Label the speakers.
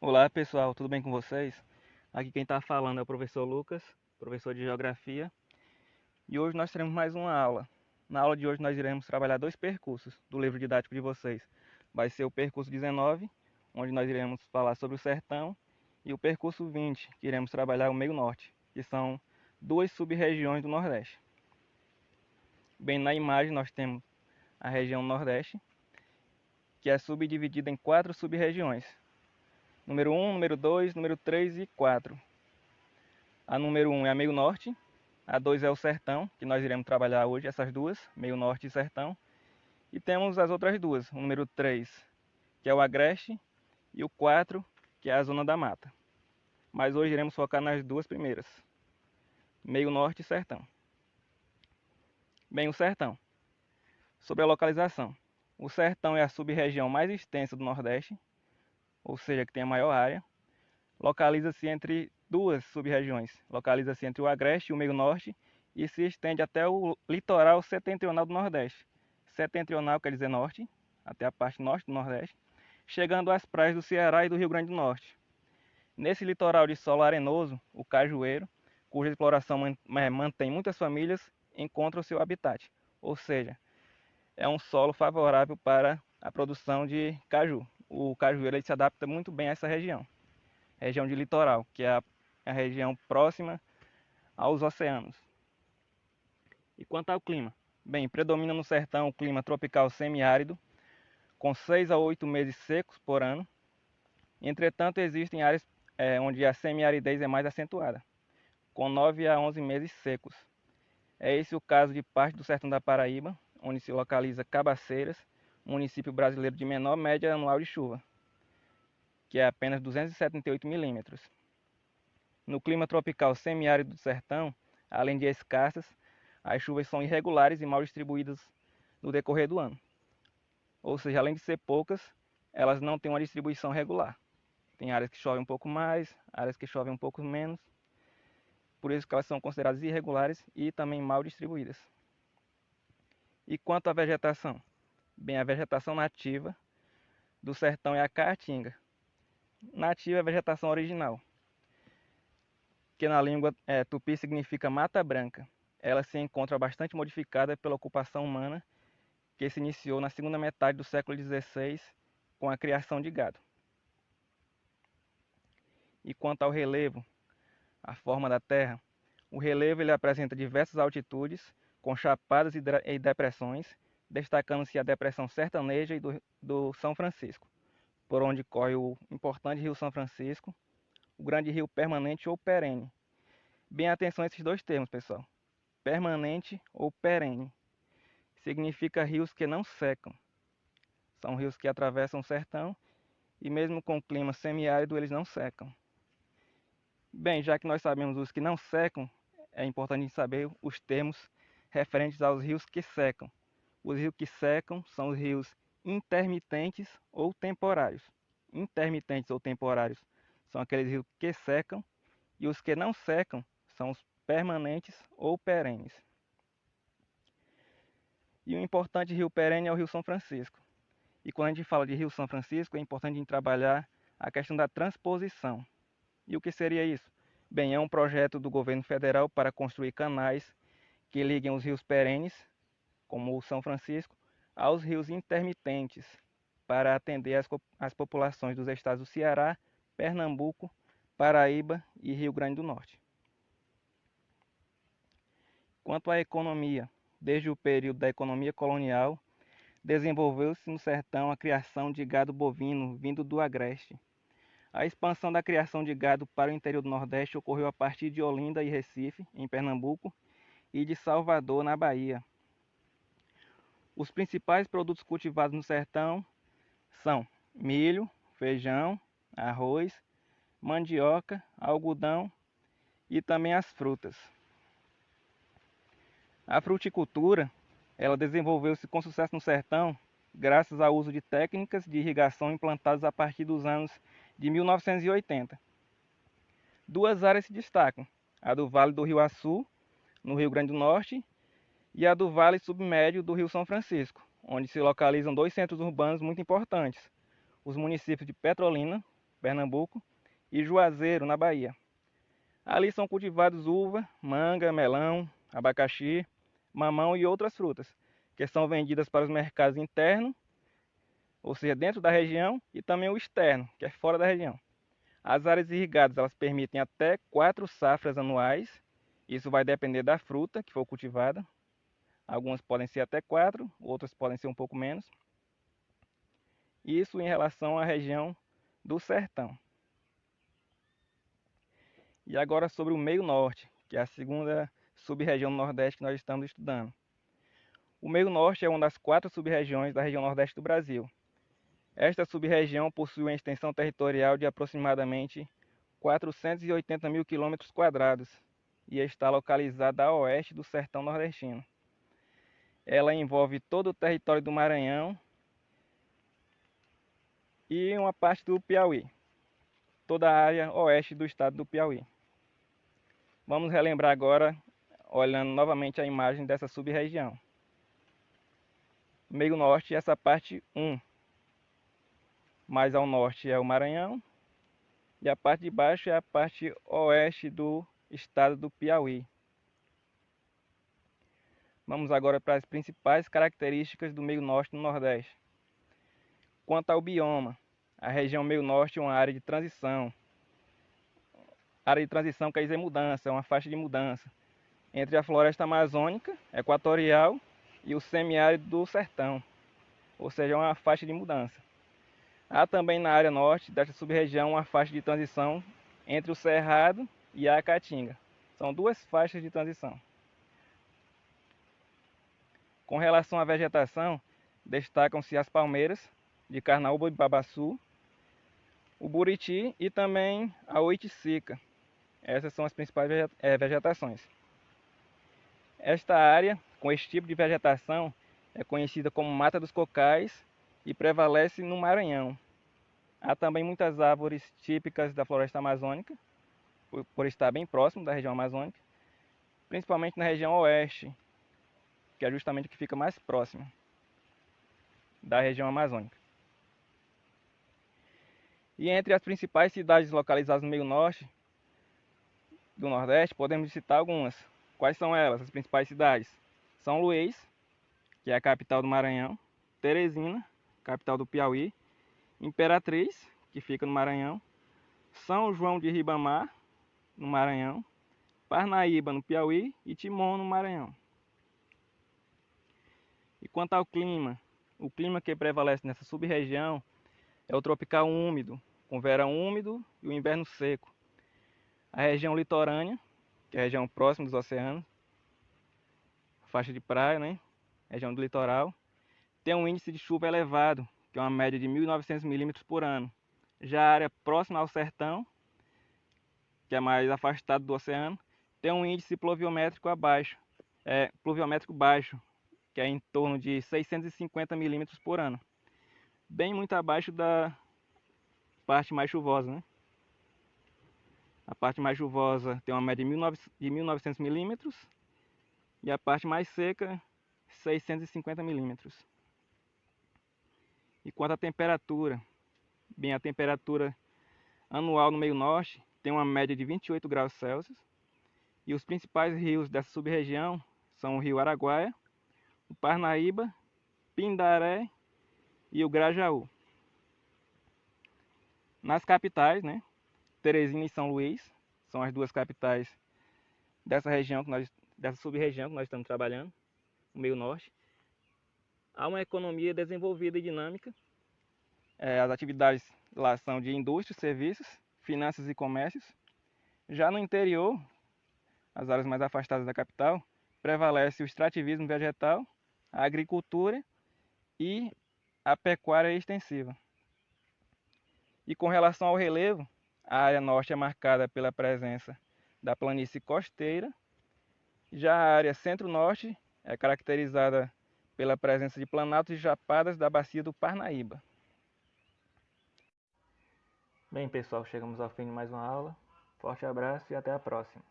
Speaker 1: Olá pessoal, tudo bem com vocês? Aqui quem está falando é o professor Lucas, professor de Geografia, e hoje nós teremos mais uma aula. Na aula de hoje nós iremos trabalhar dois percursos do livro didático de vocês. Vai ser o percurso 19, onde nós iremos falar sobre o sertão, e o percurso 20, que iremos trabalhar o meio norte, que são duas sub-regiões do Nordeste. Bem, na imagem nós temos a região Nordeste, que é subdividida em quatro sub-regiões. Número 1, número 2, número 3 e 4. A número 1 é a meio norte, a 2 é o sertão, que nós iremos trabalhar hoje, essas duas, meio norte e sertão. E temos as outras duas, o número 3, que é o agreste, e o 4, que é a zona da mata. Mas hoje iremos focar nas duas primeiras, meio norte e sertão. Bem, o sertão. Sobre a localização. O sertão é a sub-região mais extensa do Nordeste, ou seja, que tem a maior área. Localiza-se entre duas sub-regiões. Localiza-se entre o agreste e o meio norte e se estende até o litoral setentrional do Nordeste. Setentrional quer dizer norte, até a parte norte do Nordeste, chegando às praias do Ceará e do Rio Grande do Norte. Nesse litoral de solo arenoso, o cajueiro, cuja exploração mantém muitas famílias, encontra o seu habitat, ou seja, é um solo favorável para a produção de caju. O cajueiro ele se adapta muito bem a essa região de litoral, que é a região próxima aos oceanos. E quanto ao clima? Bem, predomina no sertão o clima tropical semiárido, com 6 a 8 meses secos por ano. Entretanto, existem áreas onde a semiaridez é mais acentuada, com 9 a 11 meses secos. É esse o caso de parte do sertão da Paraíba, onde se localiza Cabaceiras, município brasileiro de menor média anual de chuva, que é apenas 278 milímetros. No clima tropical semiárido do sertão, além de escassas, as chuvas são irregulares e mal distribuídas no decorrer do ano. Ou seja, além de ser poucas, elas não têm uma distribuição regular. Tem áreas que chovem um pouco mais, áreas que chovem um pouco menos. Por isso que elas são consideradas irregulares e também mal distribuídas. E quanto à vegetação? Bem, a vegetação nativa do sertão é a caatinga. Nativa é a vegetação original, que na língua tupi significa mata branca. Ela se encontra bastante modificada pela ocupação humana, que se iniciou na segunda metade do século XVI com a criação de gado. E quanto ao relevo, a forma da terra, o relevo ele apresenta diversas altitudes, com chapadas e depressões, destacando-se a depressão sertaneja e do São Francisco, por onde corre o importante rio São Francisco, o grande rio permanente ou perene. Bem atenção a esses dois termos, pessoal. Permanente ou perene. Significa rios que não secam. São rios que atravessam o sertão e mesmo com o clima semiárido eles não secam. Bem, já que nós sabemos os que não secam, é importante saber os termos referentes aos rios que secam. Os rios que secam são os rios intermitentes ou temporários. Intermitentes ou temporários são aqueles rios que secam e os que não secam são os permanentes ou perenes. E o importante rio perene é o Rio São Francisco. E quando a gente fala de Rio São Francisco, é importante a gente trabalhar a questão da transposição. E o que seria isso? Bem, é um projeto do governo federal para construir canais que liguem os rios perenes, como o São Francisco, aos rios intermitentes, para atender as populações dos estados do Ceará, Pernambuco, Paraíba e Rio Grande do Norte. Quanto à economia, desde o período da economia colonial, desenvolveu-se no sertão a criação de gado bovino vindo do agreste. A expansão da criação de gado para o interior do Nordeste ocorreu a partir de Olinda e Recife, em Pernambuco, e de Salvador, na Bahia. Os principais produtos cultivados no sertão são milho, feijão, arroz, mandioca, algodão e também as frutas. A fruticultura, ela desenvolveu-se com sucesso no sertão graças ao uso de técnicas de irrigação implantadas a partir dos anos de 1980. Duas áreas se destacam, a do Vale do Rio Açu, no Rio Grande do Norte, e a do Vale Submédio do Rio São Francisco, onde se localizam dois centros urbanos muito importantes, os municípios de Petrolina, Pernambuco, e Juazeiro, na Bahia. Ali são cultivados uva, manga, melão, abacaxi, mamão e outras frutas, que são vendidas para os mercados internos, ou seja, dentro da região, e também o externo, que é fora da região. As áreas irrigadas elas permitem até 4 safras anuais. Isso vai depender da fruta que for cultivada. Algumas podem ser até 4, outras podem ser um pouco menos. Isso em relação à região do sertão. E agora sobre o meio norte, que é a segunda sub-região do Nordeste que nós estamos estudando. O meio norte é uma das 4 sub-regiões da região Nordeste do Brasil. Esta sub-região possui uma extensão territorial de aproximadamente 480 mil quilômetros quadrados e está localizada a oeste do sertão nordestino. Ela envolve todo o território do Maranhão e uma parte do Piauí, toda a área oeste do estado do Piauí. Vamos relembrar agora, olhando novamente a imagem dessa sub-região. Meio norte, essa parte 1. Mais ao norte é o Maranhão. E a parte de baixo é a parte oeste do estado do Piauí. Vamos agora para as principais características do meio norte do Nordeste. Quanto ao bioma, a região meio norte é uma área de transição. Área de transição quer dizer mudança, é uma faixa de mudança entre a floresta amazônica, equatorial, e o semiárido do sertão, ou seja, é uma faixa de mudança. Há também na área norte desta sub-região uma faixa de transição entre o Cerrado e a Caatinga. São 2 faixas de transição. Com relação à vegetação, destacam-se as palmeiras de carnaúba e babaçu, o buriti e também a oiticica. Essas são as principais vegetações. Esta área, com esse tipo de vegetação, é conhecida como Mata dos Cocais e prevalece no Maranhão. Há também muitas árvores típicas da floresta amazônica, por estar bem próximo da região amazônica, principalmente na região oeste, que é justamente o que fica mais próximo da região amazônica. E entre as principais cidades localizadas no meio norte do Nordeste, podemos citar algumas. Quais são elas, as principais cidades? São Luís, que é a capital do Maranhão, Teresina, capital do Piauí, Imperatriz, que fica no Maranhão, São João de Ribamar, no Maranhão, Parnaíba, no Piauí, e Timon, no Maranhão. E quanto ao clima, o clima que prevalece nessa sub-região é o tropical úmido, com verão úmido e o inverno seco. A região litorânea, que é a região próxima dos oceanos, faixa de praia, né? Região do litoral, tem um índice de chuva elevado, que é uma média de 1.900 milímetros por ano. Já a área próxima ao sertão, que é mais afastado do oceano, tem um índice pluviométrico baixo, que é em torno de 650 milímetros por ano. Bem muito abaixo da parte mais chuvosa, né? A parte mais chuvosa tem uma média de 1.900 milímetros e a parte mais seca, 650 milímetros. E quanto à temperatura, bem, a temperatura anual no meio norte tem uma média de 28 graus Celsius e os principais rios dessa sub-região são o rio Araguaia, o Parnaíba, Pindaré e o Grajaú. Nas capitais, né, Teresina e São Luís, são as 2 capitais dessa região dessa sub-região que nós estamos trabalhando, no meio norte. Há uma economia desenvolvida e dinâmica. As atividades lá são de indústria, serviços, finanças e comércios. Já no interior, as áreas mais afastadas da capital, prevalece o extrativismo vegetal, a agricultura e a pecuária extensiva. E com relação ao relevo, a área norte é marcada pela presença da planície costeira, já a área centro-norte é caracterizada pela presença de planaltos e chapadas da bacia do Parnaíba. Bem, pessoal, chegamos ao fim de mais uma aula. Forte abraço e até a próxima.